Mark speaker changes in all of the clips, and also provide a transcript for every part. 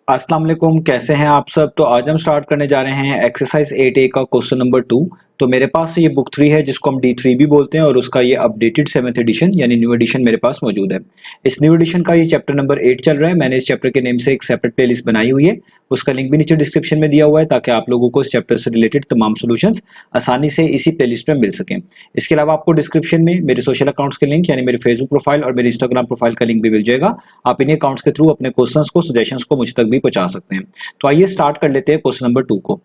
Speaker 1: अस्सलाम वालेकुम, कैसे हैं आप सब। तो आज हम स्टार्ट करने जा रहे हैं एक्सरसाइज 8A का क्वेश्चन नंबर 2। तो मेरे पास ये बुक 3 है जिसको हम D3 भी बोलते हैं और उसका ये अपडेटेड 7th एडिशन यानी न्यू एडिशन मेरे पास मौजूद है। इस न्यू एडिशन का ये चैप्टर नंबर 8 चल रहा है। मैंने इस चैप्टर के नेम से एक सेपरेट प्लेलिस्ट बनाई हुई है, उसका लिंक भी नीचे डिस्क्रिप्शन में दिया हुआ है ताकि आप लोगों को इस चैप्टर से रिलेटेड तमाम सॉल्यूशंस आसानी से इसी प्लेलिस्ट में मिल सकें। इसके अलावा आपको डिस्क्रिप्शन में मेरे सोशल अकाउंट्स के लिंक यानी मेरे फेसबुक प्रोफाइल और मेरे इंस्टाग्राम प्रोफाइल का लिंक भी मिल जाएगा। आप इन्हीं अकाउंट्स के थ्रू अपने क्वेश्चंस को, सजेशंस को मुझ तक भी पहुंचा सकते हैं। तो आइए स्टार्ट कर लेते हैं क्वेश्चन नंबर 2 को।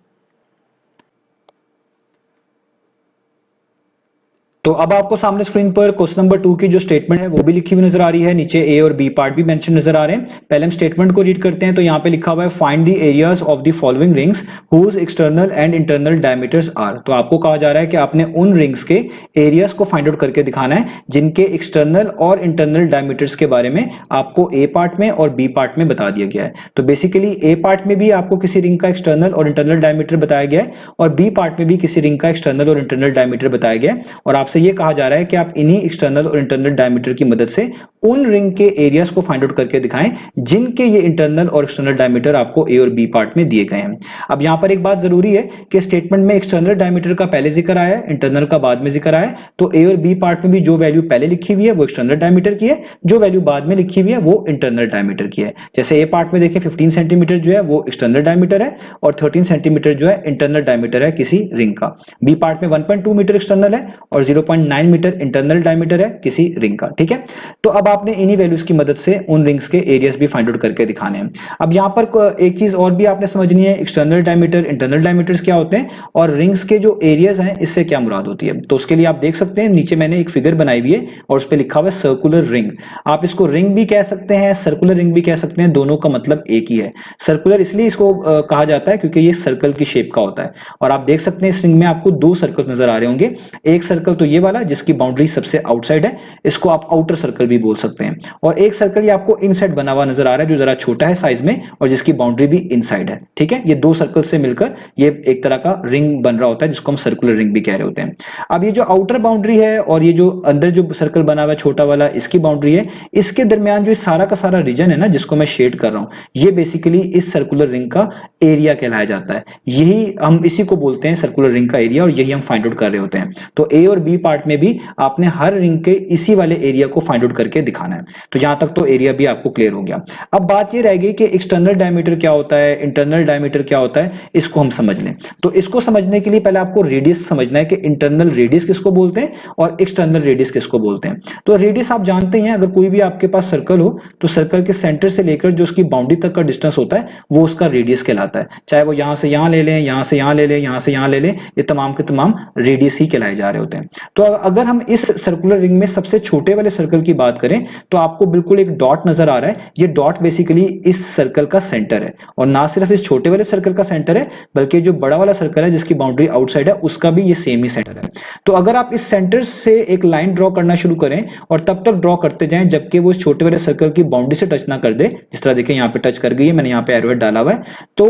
Speaker 1: तो अब आपको सामने स्क्रीन पर क्वेश्चन नंबर 2 की जो स्टेटमेंट है वो भी लिखी हुई नजर आ रही है, नीचे ए और बी पार्ट भी मेंशन नजर आ रहे हैं। पहले हम स्टेटमेंट को रीड करते हैं। तो यहाँ पे लिखा हुआ है find the areas of the following rings whose external and internal diameters are. तो आपको कहा जा रहा है कि आपने उन रिंग्स के एरियाज को फाइंड आउट करके दिखाना है जिनके एक्सटर्नल और इंटरनल डायमीटर्स के बारे में आपको ए पार्ट में और बी पार्ट में बता दिया गया है। तो बेसिकली ए पार्ट में भी आपको किसी रिंग का एक्सटर्नल और इंटरनल डायमीटर बताया गया है और बी पार्ट में भी किसी रिंग का एक्सटर्नल और इंटरनल डायमीटर बताया गया है और आपसे ये कहा जा रहा है कि आप इन्हीं एक्सटर्नल और इंटरनल डायमीटर की मदद से उन रिंग के एरियाज को फाइंड आउट करके दिखाएं जिनके ये इंटरनल और एक्सटर्नल डायमीटर आपको ए और बी पार्ट में दिए गए हैं। अब यहां पर एक बात जरूरी है कि स्टेटमेंट में एक्सटर्नल डायमीटर का पहले जिक्र आया है, इंटरनल का बाद में जिक्र आया है। तो ए और बी पार्ट में भी जो वैल्यू पहले लिखी हुई है वो एक्सटर्नल डायमीटर की है, जो वैल्यू बाद में लिखी हुई है वो इंटरनल डायमीटर की है। जैसे ए पार्ट में देखें 15 सेंटीमीटर जो है वो एक्सटर्नल डायमीटर है और 13 सेंटीमीटर जो है इंटरनल डायमीटर है किसी रिंग का। बी पार्ट में 1.2 मीटर एक्सटर्नल है और 0.9 मीटर इंटरनल डायमीटर है किसी रिंग का। ठीक है, तो अब आपने इन्हीं वैल्यूज की मदद से उन रिंग्स के एरियाज भी फाइंड आउट करके दिखाने हैं। अब यहां पर एक चीज और भी आपने समझनी है, एक्सटर्नल डायमीटर, इंटरनल डायमीटर्स क्या होते हैं और रिंग्स के जो एरियाज हैं इससे क्या मुराद होती है। तो उसके लिए आप देख सकते हैं नीचे मैंने एक फिगर बनाई हुई है और उस पर लिखा हुआ है सर्कुलर रिंग। आप इसको रिंग भी कह सकते हैं, सर्कुलर रिंग भी कह सकते हैं, दोनों का मतलब एक ही है। सर्कुलर इसलिए इसको कहा जाता है क्योंकि ये सर्कल की शेप का होता है और आप देख सकते हैं इस रिंग में आपको दो सर्कल नजर आ रहे होंगे। एक सर्कल तो ये वाला जिसकी बाउंड्री सबसे आउटसाइड है, इसको आप आउटर सर्कल भी बोल सकते हैं, और एक सर्कल ये आपको इनसाइड बना हुआ नजर आ रहा है जो जरा छोटा है साइज में और जिसकी बाउंड्री भी इनसाइड है। ठीक है, ये दो सर्कल से मिलकर ये एक तरह का रिंग बन रहा होता है जिसको हम सर्कुलर रिंग भी कह रहे होते हैं। अब ये जो आउटर बाउंड्री है और ये जो अंदर जो सर्कल बना हुआ है छोटा वाला, इसकी बाउंड्री है, इसके दरमियान जो सारा का सारा रीजन है ना जिसको मैं शेड कर रहा हूं, ये बेसिकली इस सर्कुलर रिंग का एरिया कहलाया जाता है। यही हम इसी को बोलते हैं सर्कुलर रिंग का एरिया और यही हम फाइंड आउट कर रहे होते हैं। तो ए और बी पार्ट में भी आपने हर रिंग के इसी वाले एरिया को फाइंड आउट करके दिखाना है। तो यहां तक तो एरिया भी आपको क्लियर हो गया। अब बात ये रह गई कि एक्सटर्नल डायमीटर क्या होता है, इंटरनल डायमीटर क्या होता है, इसको हम समझ लें। तो इसको समझने के लिए पहले आपको रेडियस समझना है कि इंटरनल रेडियस किसको बोलते हैं और एक्सटर्नल रेडियस किसको बोलते हैं। तो रेडियस आप जानते हैं, अगर कोई भी आपके पास सर्कल हो तो सर्कल के सेंटर से लेकर जो उसकी बाउंड्री तक का डिस्टेंस होता है वो उसका रेडियस कहलाता है। चाहे वो यहां से यहां ले लें, यहां से यहां ले लें, यहां से यहां ले लें, ये तमाम के तमाम रेडियस ही कहलाए जा रहे होते हैं। तो अगर हम इस सर्कुलर रिंग में सबसे छोटे वाले सर्कल की बात करें तो आपको बिल्कुल एक डॉट नजर आ रहा है। ये डॉट बेसिकली इस सर्कल का सेंटर है और ना सिर्फ इस छोटे वाले सर्कल का सेंटर है बल्कि जो बड़ा वाला सर्कल है जिसकी बाउंड्री आउटसाइड है उसका भी ये सेम ही सेंटर है। तो अगर आप इस सेंटर से एक लाइन ड्रॉ करना शुरू करें और तब तक ड्रॉ करते जाएं जबकि वो इस छोटे वाले सर्कल की बाउंड्री से टच ना कर दे, जिस तरह देखिए यहाँ पे टच कर गई है, मैंने यहाँ पे एरोहेड डाला हुआ है। तो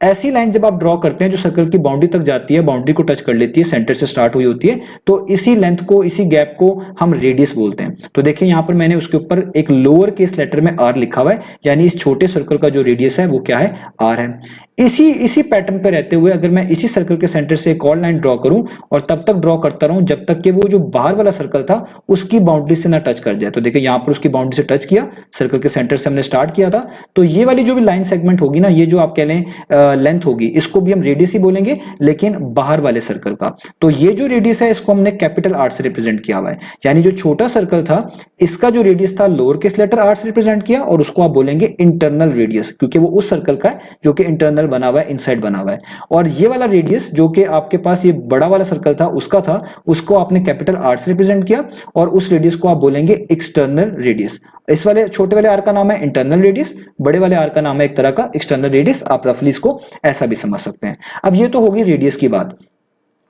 Speaker 1: ऐसी लाइन जब आप ड्रॉ करते हैं जो सर्कल की बाउंड्री तक जाती है, बाउंड्री को टच कर लेती है, सेंटर से स्टार्ट हुई होती है, तो इसी लेंथ को, इसी गैप को हम रेडियस बोलते हैं। तो देखिए यहां पर मैंने उसके ऊपर एक लोअर केस लेटर में आर लिखा हुआ है, यानी इस छोटे सर्कल का जो रेडियस है वो क्या है, आर है। इसी पैटर्न पे रहते हुए अगर मैं इसी सर्कल के सेंटर से एक और लाइन ड्रॉ करूं और तब तक ड्रॉ करता रहूं जब तक कि वो जो बाहर वाला सर्कल था उसकी बाउंड्री से ना टच कर जाए। तो देखिए यहां पर उसकी बाउंड्री से टच किया, सर्कल के सेंटर से हमने स्टार्ट किया था, तो ये वाली जो भी लाइन सेगमेंट होगी ना, ये जो आप कह लें लेंथ होगी, इसको भी हम रेडियस ही बोलेंगे लेकिन बाहर वाले सर्कल का। तो ये जो रेडियस है इसको हमने कैपिटल आर से रिप्रेजेंट किया हुआ है, यानी जो छोटा सर्कल था इसका जो रेडियस था लोअर केस लेटर आर से रिप्रेजेंट किया और उसको आप बोलेंगे इंटरनल रेडियस, क्योंकि वो उस सर्कल का है जो कि इंटरनल बना हुआ है, इनसाइड बना हुआ है। और ये वाला रेडियस जो कि आपके पास ये बड़ा वाला सर्कल था उसका था, उसको आपने कैपिटल आर से रिप्रेजेंट किया और उस रेडियस को आप बोलेंगे एक्सटर्नल रेडियस। इस वाले छोटे वाले आर का नाम है इंटरनल रेडियस, बड़े वाले आर का नाम है एक तरह का एक्सटर्नल रेडियस। आप रफली इसको ऐसा भी समझ सकते हैं। अब ये तो होगी रेडियस की बात।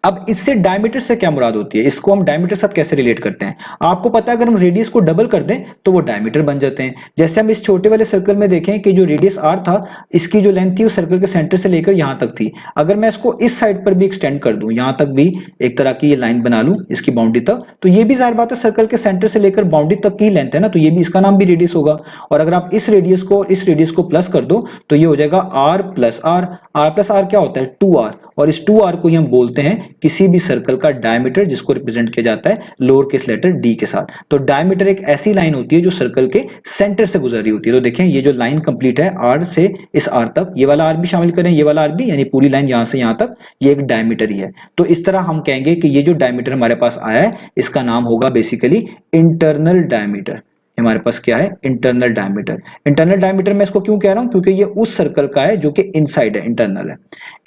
Speaker 1: अब इससे डायमीटर से क्या मुराद होती है, इसको हम डायमीटर के साथ कैसे रिलेट करते हैं? आपको पता है अगर हम रेडियस को डबल कर दें तो वो डायमीटर बन जाते हैं। जैसे हम इस छोटे वाले सर्कल में देखें कि जो रेडियस r था, इसकी जो लेंथ थी वो सर्कल के सेंटर से लेकर यहां तक थी। अगर मैं इसको इस साइड पर भी एक्सटेंड कर दूं, यहां तक भी एक तरह की ये लाइन बना लूं इसकी बाउंड्री तक, तो ये भी जाहिर बात है सर्कल के सेंटर से लेकर बाउंड्री तक की लेंथ है ना, तो ये भी, इसका नाम भी रेडियस होगा। और अगर आप इस रेडियस को प्लस कर दो तो ये हो जाएगा r प्लस r क्या होता है 2r, और इस 2r को ही हम बोलते हैं किसी भी सर्कल का डायमीटर, जिसको रिप्रेजेंट किया जाता है लोअर केस लेटर d के साथ। तो डायमीटर एक ऐसी लाइन होती है जो सर्कल के सेंटर से गुजर रही होती है। तो देखें ये जो लाइन कंप्लीट है r से इस r तक, ये वाला r भी शामिल करें, ये वाला r भी, यानी पूरी लाइन यहां से यहां तक, ये एक डायमीटर ही है। तो इस तरह हम कहेंगे कि ये जो डायमीटर हमारे पास आया है इसका नाम होगा बेसिकली इंटरनल डायमीटर। हमारे पास क्या है, इंटरनल डायमीटर। इंटरनल डायमीटर मैं इसको क्यों कह रहा हूं, क्योंकि ये उस सर्कल का है जो कि इनसाइड है, इंटरनल है।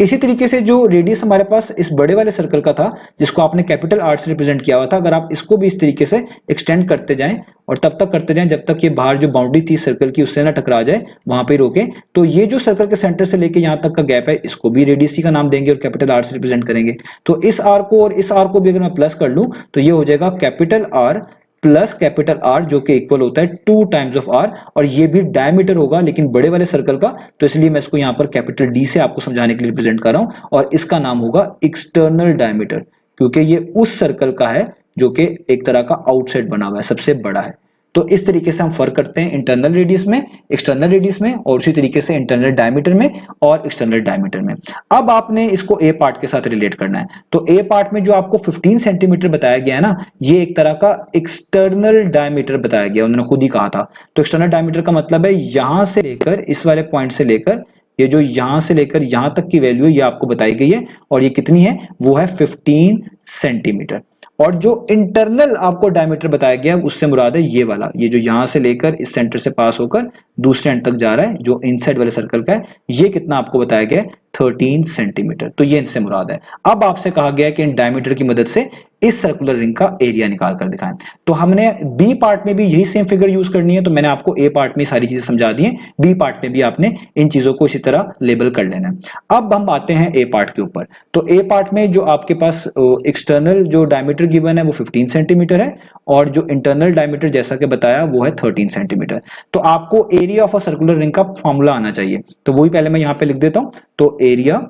Speaker 1: इसी तरीके से जो रेडियस हमारे पास इस बड़े वाले सर्कल का था, जिसको आपने कैपिटल आर से रिप्रेजेंट किया हुआ था, अगर आप इसको भी इस तरीके से एक्सटेंड करते जाएं और तब तक करते जाएं जब तक ये बाहर जो बाउंड्री थी सर्कल की उससे ना टकरा जाए, वहां पे रोके, तो ये जो सर्कल के सेंटर से लेके यहां तक का गैप है, इसको भी रेडियस ही का नाम देंगे और कैपिटल आर से रिप्रेजेंट करेंगे। तो इस आर को और इस आर को भी अगर मैं प्लस कर लूं तो ये हो जाएगा capital R plus capital R, जो कि इक्वल होता है 2 टाइम्स ऑफ आर, और ये भी डायमीटर होगा लेकिन बड़े वाले सर्कल का, तो इसलिए मैं इसको यहां पर कैपिटल डी से आपको समझाने के लिए रिप्रेजेंट कर रहा हूं, और इसका नाम होगा एक्सटर्नल डायमीटर, क्योंकि ये उस सर्कल का है जो कि एक तरह का आउटसाइड बना हुआ है, सबसे बड़ा है। तो इस तरीके से हम फर्क करते हैं इंटरनल रेडियस में, एक्सटर्नल रेडियस में, और उसी तरीके से इंटरनल डायमीटर में और एक्सटर्नल डायमीटर में। अब आपने इसको ए पार्ट के साथ रिलेट करना है। तो ए पार्ट में जो आपको 15 सेंटीमीटर बताया गया है ना, ये एक तरह का एक्सटर्नल डायमीटर बताया गया, उन्होंने खुद ही कहा था। तो एक्सटर्नल डायमीटर का मतलब है यहां से लेकर इस वाले पॉइंट से लेकर ये जो यहां से लेकर यहां तक की वैल्यू है ये आपको बताई गई है, और ये कितनी है, वो है 15 सेंटीमीटर। और जो इंटरनल आपको डायमीटर बताया गया है उससे मुराद है ये वाला, ये जो यहां से लेकर इस सेंटर से पास होकर दूसरे एंड तक जा रहा है, जो इनसाइड वाले सर्कल का है, ये कितना आपको बताया गया है 13 सेंटीमीटर। तो ये इनसे मुराद है। अब आपसे कहा गया है कि इन डायमीटर की मदद से इस सर्कुलर रिंग का एरिया निकाल कर दिखाएं। तो हमने बी पार्ट में भी यही सेम फिगर यूज करनी है, तो मैंने आपको ए पार्ट में सारी चीजें समझा दी हैं, बी पार्ट में भी आपने इन चीजों को इसी तरह लेबल कर लेना है। अब हम आते हैं ए पार्ट के ऊपर। तो ए पार्ट में जो आपके पास एक्सटर्नल जो डायमीटर गिवन है वो 15 सेंटीमीटर है, और जो इंटरनल डायमीटर जैसा कि बताया वो है 13 सेंटीमीटर। तो आपको area of a circular ring का फॉर्मूला आना चाहिए, तो वही पहले मैं यहां पे लिख देता हूं। तो area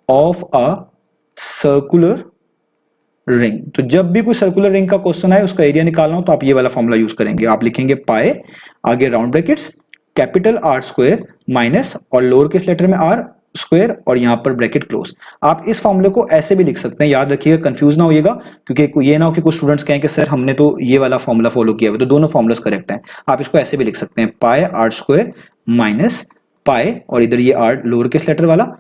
Speaker 1: of a circular ring, तो जब भी कोई सर्कुलर रिंग का क्वेश्चन आए उसका एरिया निकालना हो तो आप ये वाला फॉर्मूला यूज करेंगे। आप लिखेंगे पाई, आगे round brackets, capital R square minus और लोअर केस लेटर में आर स्क्वायर और यहां पर ब्रैकेट क्लोज। आप इस फॉर्मूले को ऐसे भी लिख सकते हैं, याद रखिएगा, कंफ्यूज ना होइएगा, क्योंकि ये ना हो कि कुछ स्टूडेंट्स कहें कि सर हमने तो ये वाला फॉर्मूला फॉलो किया हुआ, तो दोनों फॉर्मूलास करेक्ट हैं। आप इसको ऐसे भी लिख सकते हैं, पाई आर स्क्वायर माइनस पाई और इधर ये आर लोअर केस लेटर वाला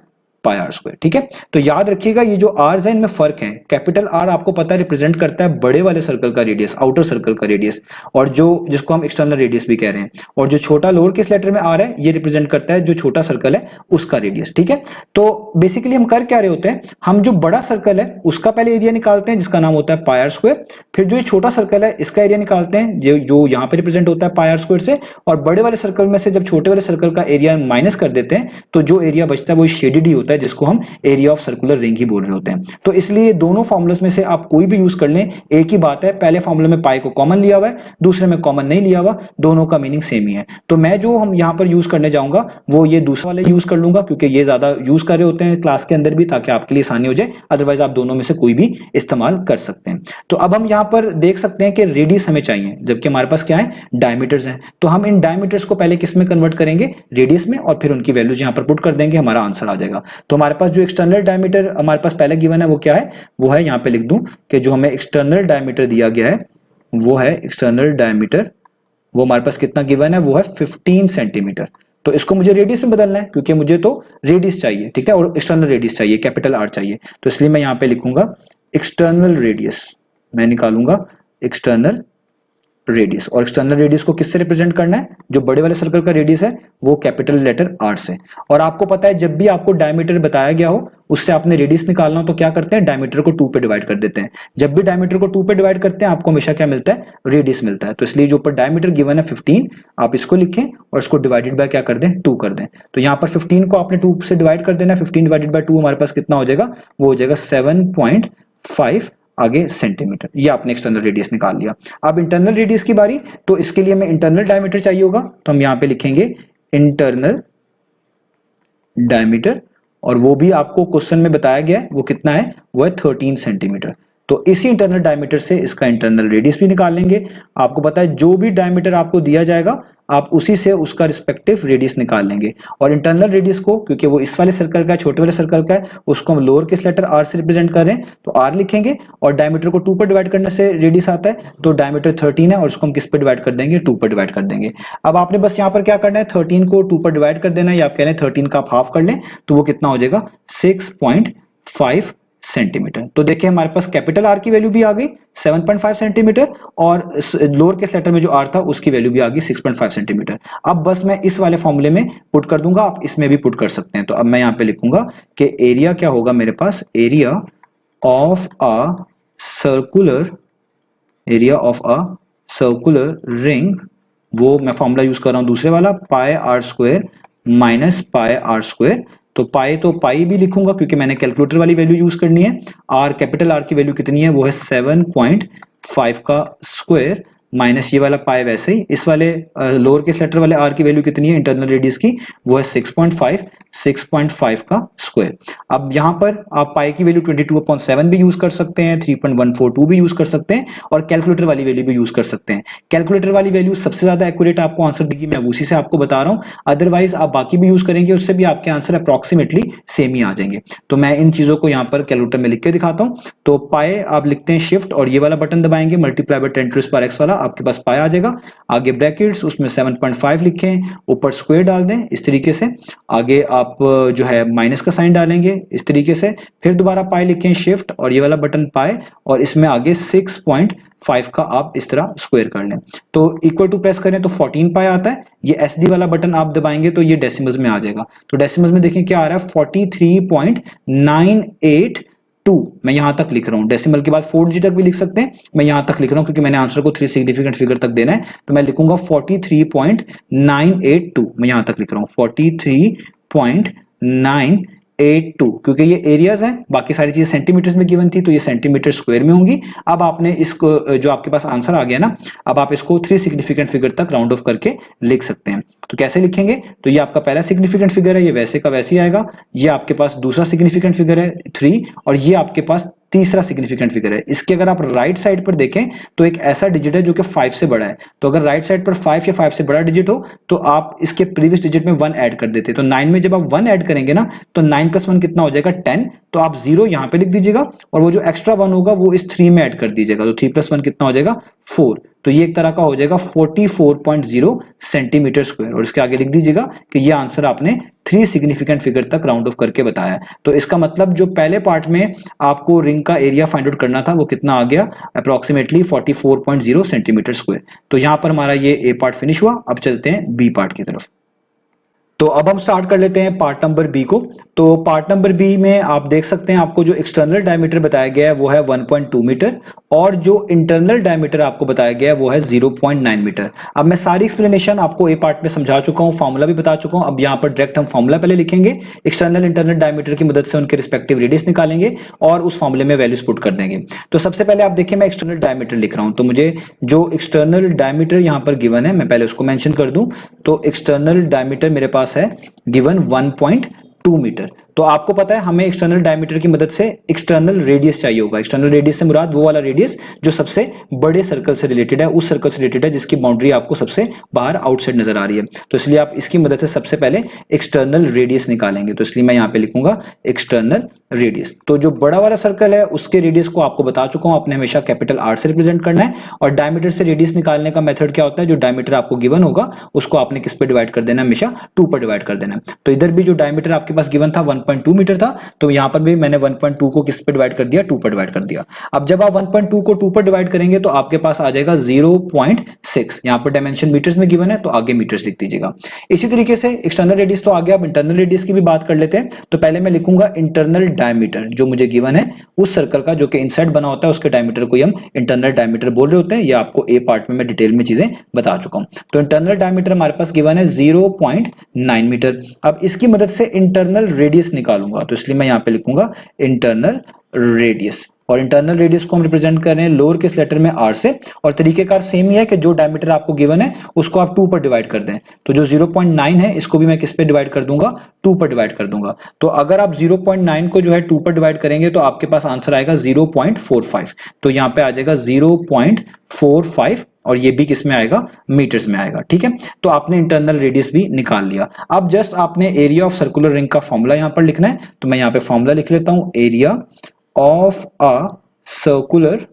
Speaker 1: पाई आर स्क्वायर। ठीक है, तो याद रखिएगा ये जो आर है इनमें फर्क है। कैपिटल आर आपको पता है रिप्रेजेंट करता है बड़े वाले सर्कल का रेडियस, आउटर सर्कल का रेडियस, और जो जिसको हम एक्सटर्नल रेडियस भी कह रहे हैं, और जो छोटा लोअर केस लेटर में आर है ये रिप्रेजेंट करता है जो छोटा सर्कल है उसका रेडियस। ठीक है, तो बेसिकली हम कर क्या रहे होते हैं, हम जो बड़ा सर्कल है उसका पहले एरिया निकालते हैं जिसका नाम होता है पाई आर स्क्वायर, फिर जो ये छोटा सर्कल है इसका एरिया निकालते हैं जो यहाँ पे रिप्रेजेंट होता है पाई आर स्क्वायर से, और बड़े वाले सर्कल में से जब छोटे वाले सर्कल का एरिया माइनस कर देते हैं तो जो एरिया बचता है वो शेडेड ही होता है, जिसको हम एरिया ऑफ सर्कुलर रिंग ही बोल रहे होते हैं। तो इसलिए दोनों फॉर्मुलास में से आप कोई भी यूज कर लें, एक ही बात है, पहले फॉर्मूला में पाई को कॉमन लिया हुआ है, दूसरे में कॉमन नहीं लिया हुआ, दोनों का मीनिंग सेम ही है। तो मैं जो हम यहां पर यूज करने जाऊंगा वो ये दूसरा वाले यूज कर लूंगा, क्योंकि ये ज्यादा यूज कर रहे होते हैं क्लास के अंदर भी, ताकि आपके लिए आसानी हो जाए, अदरवाइज आप दोनों में से कोई भी इस्तेमाल कर सकते हैं। तो अब हम यहां पर देख सकते हैं कि रेडियस हमें चाहिए, जबकि हमारे पास क्या है, डायमीटर्स हैं। तो हम इन डायमीटर्स को पहले किस में कन्वर्ट करेंगे, रेडियस में, और फिर उनकी वैल्यूज यहां पर पुट कर देंगे, हमारा आंसर आ जाएगा। तो हमारे पास जो एक्सटर्नल डायमीटर हमारे पास पहले गिवन है वो क्या है, वो है, यहां पे लिख दूं कि जो हमें एक्सटर्नल डायमीटर दिया गया है वो है एक्सटर्नल डायमीटर, वो हमारे पास कितना गिवन है, वो है 15 सेंटीमीटर। तो इसको मुझे रेडियस में बदलना है, क्योंकि मुझे तो रेडियस चाहिए, ठीक है, और एक्सटर्नल रेडियस चाहिए, कैपिटल आर चाहिए। तो इसलिए मैं यहां पे लिखूंगा एक्सटर्नल रेडियस, मैं निकालूंगा एक्सटर्नल रेडियस, और एक्सटर्नल रेडियस को किससे रिप्रेजेंट करना है, जो बड़े वाले सर्कल का रेडियस है वो कैपिटल लेटर आर से। और आपको पता है जब भी आपको डायमीटर बताया गया हो उससे आपने रेडियस निकालना हो तो क्या करते हैं, डायमीटर को 2 पे डिवाइड कर देते हैं। जब भी डायमीटर को 2 पे डिवाइड करते हैं आपको हमेशा क्या मिलता है, रेडियस मिलता है। तो इसलिए जो ऊपर डायमीटर गिवन है 15, आप इसको लिखें और इसको डिवाइडेड बाय क्या कर दें, 2 कर दें। तो यहाँ पर 15 को आपने 2 से डिवाइड कर देना है, 15 डिवाइडेड बाय 2 हमारे पास कितना हो जाएगा, वो हो जाएगा 7.5 आगे सेंटीमीटर। ये आपने एक्सटर्नल रेडियस निकाल लिया। अब इंटरनल रेडियस की बारी, तो इसके लिए हमें इंटरनल डायमीटर चाहिए होगा, तो हम यहाँ पे लिखेंगे इंटरनल डायमीटर, और वो भी आपको क्वेश्चन में बताया गया है वो कितना है, वो है 13 सेंटीमीटर। तो इसी इंटरनल डायमीटर से इसका इंटरनल रेडियस भी निकाल लेंगे। आपको पता है जो भी डायमीटर आपको दिया जाएगा आप उसी से उसका रिस्पेक्टिव रेडियस निकाल लेंगे। और इंटरनल रेडियस को, क्योंकि वो इस वाले सर्कल का है, छोटे वाले सर्कल का है, उसको हम लोअर केस लेटर आर से रिप्रेजेंट कर रहे हैं तो आर लिखेंगे, और डायमीटर को 2 पर डिवाइड करने से रेडियस आता है, तो डायमीटर 13 है और उसको हम किस पे डिवाइड कर देंगे, 2 पर डिवाइड कर देंगे। अब आपने बस यहाँ पर क्या करना है, 13 को 2 पर डिवाइड कर देना है, या आप कह रहे हैं 13 का आप हाफ कर लें तो वो कितना हो जाएगा, 6.5 सेंटीमीटर। तो देखिए हमारे पास कैपिटल आर की वैल्यू भी आ गई 7.5 सेंटीमीटर, और लोअर केस लेटर में जो आर था उसकी वैल्यू भी आ गई 6.5 सेंटीमीटर। अब बस मैं इस वाले फॉर्मूले में पुट कर दूंगा, आप इसमें भी पुट कर सकते हैं। तो अब मैं यहाँ पे लिखूंगा कि एरिया क्या होगा मेरे पास, area of a circular ring, वो मैं फॉर्मूला यूज कर रहा हूं दूसरे वाला, pi r square minus pi r square. तो पाई तो पाई भी लिखूंगा क्योंकि मैंने कैलकुलेटर वाली वैल्यू यूज करनी है। आर, कैपिटल आर की वैल्यू कितनी है, वो है 7.5 का स्क्वायर, माइनस ये वाला पाई वैसे ही, इस वाले लोअर केस लेटर वाले आर की वैल्यू कितनी है इंटरनल रेडियस की, वो है 6.5 का स्क्वायर। अब यहाँ पर आप पाई की वैल्यू 22/7 भी यूज कर सकते हैं, 3.142 भी यूज कर सकते हैं, और कैलकुलेटर वाली वैल्यू भी यूज कर सकते हैं। कैलकुलेटर वाली वैल्यू सबसे ज्यादा एक्यूरेट आपको आंसर देगी, मैं उसी से आपको बता रहा हूं, अदरवाइज आप बाकी भी यूज करेंगे उससे भी आपके आंसर अप्रोक्सीमेटली सेम ही आ जाएंगे। तो मैं इन चीजों को यहाँ पर कैलकुलेटर में लिख के दिखाता हूँ। तो पाई आप लिखते हैं शिफ्ट और ये वाला बटन दबाएंगे, मल्टीप्लाई बाय 10⁻⁴ वाला, आपके पास पाई आ जाएगा। आगे ब्रैकेट्स, उसमें 7.5 लिखें, ऊपर स्क्वायर डाल दें इस तरीके से, आगे आप जो है माइनस का साइन डालेंगे इस तरीके से, फिर दोबारा पाई लिखें शिफ्ट और ये वाला बटन पाई, और इसमें आगे 6.5 का आप इस तरह स्क्वायर कर लें। तो इक्वल टू प्रेस करें तो 14 पाई आता है। ये एसडी वाला बटन आप दबाएंगे तो ये डेसिमल्स में आ जाएगा। तो डेसिमल्स में देखें क्या आ रहा है, 43.982 मैं यहां तक लिख रहा हूं। डेसिमल के बाद 4 डिजिट तक भी लिख सकते हैं, मैं यहां तक लिख रहा हूं क्योंकि मैंने आंसर को 3 सिग्निफिकेंट फिगर तक देना है। तो मैं लिखूंगा 43.982, मैं यहां तक लिख रहा हूं 43.982, क्योंकि ये एरियाज हैं, बाकी सारी चीजें सेंटीमीटर्स में गिवन थी तो ये सेंटीमीटर स्क्वायर में होंगी। अब आपने इसको, जो आपके पास आंसर आ गया ना, अब आप इसको 3 सिग्निफिकेंट फिगर तक राउंड ऑफ करके लिख सकते हैं। तो कैसे लिखेंगे, तो ये आपका पहला सिग्निफिकेंट फिगर है, ये वैसे का वैसे ही आएगा। ये आपके पास दूसरा सिग्निफिकेंट फिगर है 3, और ये आपके पास तीसरा सिग्निफिकेंट फिगर है। इसके अगर आप राइट साइड पर देखें तो एक ऐसा डिजिट है जो कि 5 से बड़ा है। तो अगर राइट साइड पर 5 या 5 से बड़ा डिजिट हो तो आप इसके प्रीवियस डिजिट में 1 ऐड कर देते। तो 9 में जब आप 1 ऐड करेंगे ना तो 9 + 1 कितना हो जाएगा, 10। तो आप 0 यहां पे लिख दीजिएगा और वो जो एक्स्ट्रा 1 होगा वो इस 3 में ऐड कर दीजिएगा। तो 3 + 1 कितना हो जाएगा, 4। तो ये एक तरह का हो जाएगा 44.0 सेंटीमीटर स्क्वायर, और इसके आगे लिख दीजिएगा कि ये आंसर आपने 3 सिग्निफिकेंट फिगर तक राउंड ऑफ करके बताया है। तो इसका मतलब जो पहले पार्ट में आपको रिंग का एरिया फाइंड आउट करना था वो कितना आ गया, अप्रोक्सीमेटली 44.0 सेंटीमीटर स्क्वायर। तो यहां पर हमारा ये ए पार्ट फिनिश हुआ। अब चलते हैं बी पार्ट की तरफ। तो अब हम स्टार्ट कर लेते हैं पार्ट नंबर बी को। तो पार्ट नंबर बी में आप देख सकते हैं आपको जो एक्सटर्नल डायमीटर बताया गया है वो है 1.2 मीटर, और जो इंटरनल डायमीटर आपको बताया गया है वो है 0.9 मीटर। अब मैं सारी एक्सप्लेनेशन आपको ए पार्ट में समझा चुका हूं, फॉर्मूला भी बता चुका हूं। अब यहां पर डायरेक्ट हम फॉर्मूला पहले लिखेंगे, एक्सटर्नल इंटरनल डायमीटर की मदद से उनके रिस्पेक्टिव रेडियस निकालेंगे और उस फॉर्मूले में वैल्यूज पुट कर देंगे। तो सबसे पहले आप देखिए मैं एक्सटर्नल डायमीटर लिख रहा हूं, तो मुझे जो एक्सटर्नल डायमीटर यहां पर गिवन है मैं पहले उसको मेंशन कर दूं। तो एक्सटर्नल डायमीटर मेरे पास है गिवन 1.2 मीटर। तो आपको पता है हमें एक्सटर्नल डायमीटर की मदद से एक्सटर्नल रेडियस चाहिए होगा। एक्सटर्नल रेडियस से मुराद वो वाला रेडियस जो सबसे बड़े सर्कल से रिलेटेड है, उस सर्कल से रिलेटेड है जिसकी बाउंड्री आपको सबसे बाहर आउटसाइड नजर आ रही है। तो इसलिए आप इसकी मदद से सबसे पहले एक्सटर्नल रेडियस निकालेंगे। तो इसलिए मैं यहां पे लिखूंगा एक्सटर्नल रेडियस। तो जो बड़ा वाला सर्कल है उसके रेडियस को आपको बता चुका हूं, आपने हमेशा कैपिटल आर से रिप्रेजेंट करना है। और डायमीटर से रेडियस निकालने का मेथड क्या होता है, जो डायमीटर आपको गिवन होगा उसको आपने किस पे डिवाइड कर देना है, हमेशा 2 पर डिवाइड कर देना है। तो इधर भी जो डायमीटर आपके पास गिवन था 1.2 मीटर था, तो यहाँ पर भी मैंने 1.2 को किस पे डिवाइड कर दिया, 2 पर डिवाइड कर दिया। अब जब आप 1.2 को 2 पर डिवाइड करेंगे तो आपके पास आ जाएगा 0.6। यहाँ पर डायमेंशन मीटर्स में गिवन है तो आगे मीटर्स लिख दीजिएगा। इसी तरीके से एक्सटर्नल रेडियस तो आ गया, अब इंटरनल रेडियस की भी बात कर लेते हैं। तो पहले मैं लिखूंगा इंटरनल डायमीटर, जो मुझे गिवन है उस सर्कल का जो कि इनसाइड बना होता है उसके डायमीटर को हम इंटरनल डायमीटर बोल रहे होते हैं। ये आपको ए पार्ट में मैं डिटेल में चीजें बता चुका हूं। तो इंटरनल डायमीटर हमारे पास गिवन है 0.9 मीटर। अब इसकी मदद से इंटरनल रेडियस निकालूंगा, तो इसलिए मैं यहां पे लिखूंगा इंटरनल रेडियस, और इंटरनल रेडियस को हम रिप्रेजेंट कर रहे हैं लोअर केस लेटर में r से। और तरीकेकार सेम ही है कि जो डायमीटर आपको गिवन है उसको आप 2 पर डिवाइड कर दें। तो जो 0.9 है इसको भी मैं किस पे डिवाइड कर दूंगा, 2 पर डिवाइड कर दूंगा। तो अगर आप 0.9 को जो है 2 पर डिवाइड करेंगे तो आपके पास आंसर आएगा 0.45। तो यहाँ पे आ जाएगा 0.45, और ये भी किस में आएगा, मीटर्स में आएगा। ठीक है, तो आपने इंटरनल रेडियस भी निकाल लिया। अब जस्ट आपने एरिया ऑफ सर्कुलर रिंग का फॉर्मूला यहां पर लिखना है। तो मैं यहां पे फॉर्मूला लिख लेता हूं, area of a circular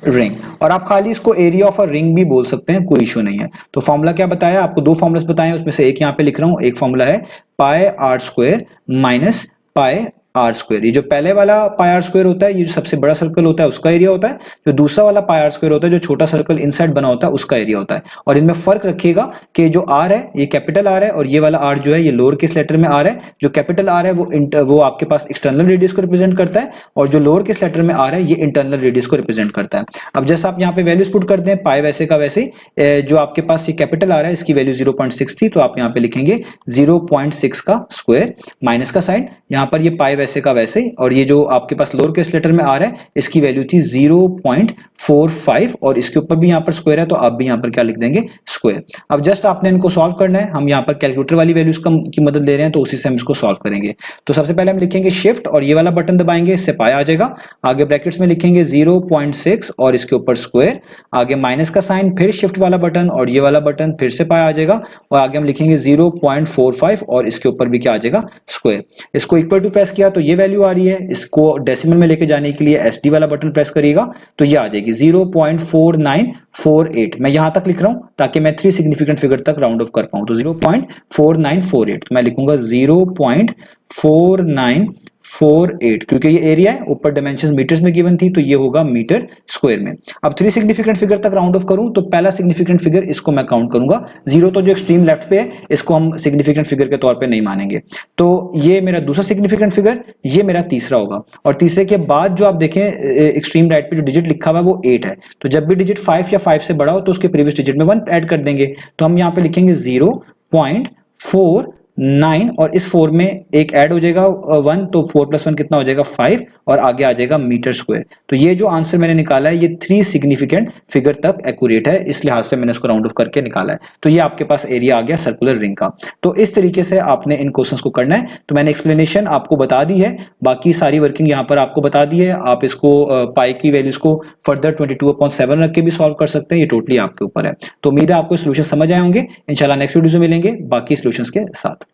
Speaker 1: ring, और आप खाली इसको एरिया ऑफ अ रिंग भी बोल सकते हैं, कोई इशू नहीं है। तो फॉर्मूला क्या बताया आपको, दो फॉर्मुलास बताए, उसमें से एक यहां पे लिख रहा हूं। एक फॉर्मूला है pi r square minus pi r square. ये जो पहले वाला पाई आर स्क्वायर होता है, ये जो सबसे बड़ा सर्कल होता है उसका एरिया होता है। जो दूसरा वाला पाई आर स्क्वायर होता है, जो छोटा सर्कल इनसाइड बना होता है, उसका एरिया होता है। और इनमें फर्क रखिएगा कि जो आर है ये कैपिटल आर है, और ये वाला आर जो है ये लोअर केस लेटर में आर है। जो कैपिटल आर है वो आपके पास एक्सटर्नल रेडियस को रिप्रेजेंट करता है, और जो लोअर केस लेटर में आर है ये इंटरनल रेडियस को रिप्रेजेंट करता है। अब जैसे आप यहाँ पे वैल्यूज पुट करते हैं, पाई वैसे का वैसे, जो आपके पास ये कैपिटल आर है इसकी वैल्यू 0.6 थी, तो आप यहाँ पे लिखेंगे 0.6 का स्क्वायर, माइनस का साइन, यहाँ पर ये पाई वैसे का वैसे, और ये जो आपके पास लोअर केस लेटर में आ रहा है इसकी वैल्यू थी 0.45, और इसके ऊपर भी यहाँ पर स्क्वायर है तो आप भी यहाँ पर क्या लिख देंगे, स्क्वायर। अब जस्ट आपने इनको सॉल्व करना है। हम यहाँ पर कैलकुलेटर वाली वैल्यूज की मदद ले रहे हैं, तो उसी से हम इसको सॉल्व करेंगे। तो सबसे पहले हम लिखेंगे शिफ्ट, और ये वाला बटन दबाएंगे, इससे पाई आ जाएगा। आगे ब्रैकेट्स में लिखेंगे 0.6 और इसके ऊपर स्क्वायर, आगे माइनस का साइन, फिर शिफ्ट वाला बटन और ये वाला बटन, फिर से पाई आ जाएगा, और आगे हम लिखेंगे 0.45 और इसके ऊपर भी क्या आ जाएगा, स्क्वायर। इसको इक्वल टू प्रेस किया तो ये वैल्यू आ रही है। इसको डेसिमल में लेके जाने के लिए SD वाला बटन प्रेस करिएगा तो ये आ जाएगी 0.4948। मैं यहां तक लिख रहा हूं ताकि मैं 3 सिग्निफिकेंट फिगर तक राउंड ऑफ कर पाऊं। तो 0.4948 मैं लिखूंगा 0.4948, क्योंकि ये एरिया है, ऊपर डायमेंशंस मीटर्स में गिवन थी, तो ये होगा मीटर स्क्वायर में। अब 3 सिग्निफिकेंट फिगर तक राउंड ऑफ करूं तो पहला सिग्निफिकेंट फिगर इसको मैं काउंट करूंगा, 0 तो जो एक्सट्रीम लेफ्ट पे है इसको हम सिग्निफिकेंट फिगर के तौर पे नहीं मानेंगे। तो ये मेरा दूसरा सिग्निफिकेंट फिगर, ये मेरा तीसरा होगा। और तीसरे के बाद जो आप देखें एक्सट्रीम राइट पे जो डिजिट लिखा हुआ है वो 8 है, तो जब भी डिजिट 5 या 5 से बड़ा हो तो उसके प्रीवियस डिजिट में 1 ऐड कर देंगे। तो हम यहाँ पे लिखेंगे 0.49, और इस 4 में एक ऐड हो जाएगा 1, तो 4 + 1 कितना हो जाएगा, 5, और आगे आ जाएगा मीटर स्क्वायर। तो ये जो आंसर मैंने निकाला है ये 3 सिग्निफिकेंट फिगर तक एक्यूरेट है, इस लिहाज से मैंने इसको राउंड ऑफ करके निकाला है। तो ये आपके पास एरिया आ गया सर्कुलर रिंग का। तो इस तरीके से आपने इन क्वेश्चंस को करना है। तो मैंने एक्सप्लेनेशन आपको बता दी है, बाकी सारी वर्किंग यहाँ पर आपको बता दी है। आप इसको पाई की वैल्यूज को फर्दर 22/7 रख के भी सॉल्व कर सकते हैं, ये टोटली आपके ऊपर है। तो उम्मीद है आपको सोल्यूशन समझ आए होंगे। इंशाल्लाह नेक्स्ट वीडियो में मिलेंगे बाकी सोल्यूशंस के साथ।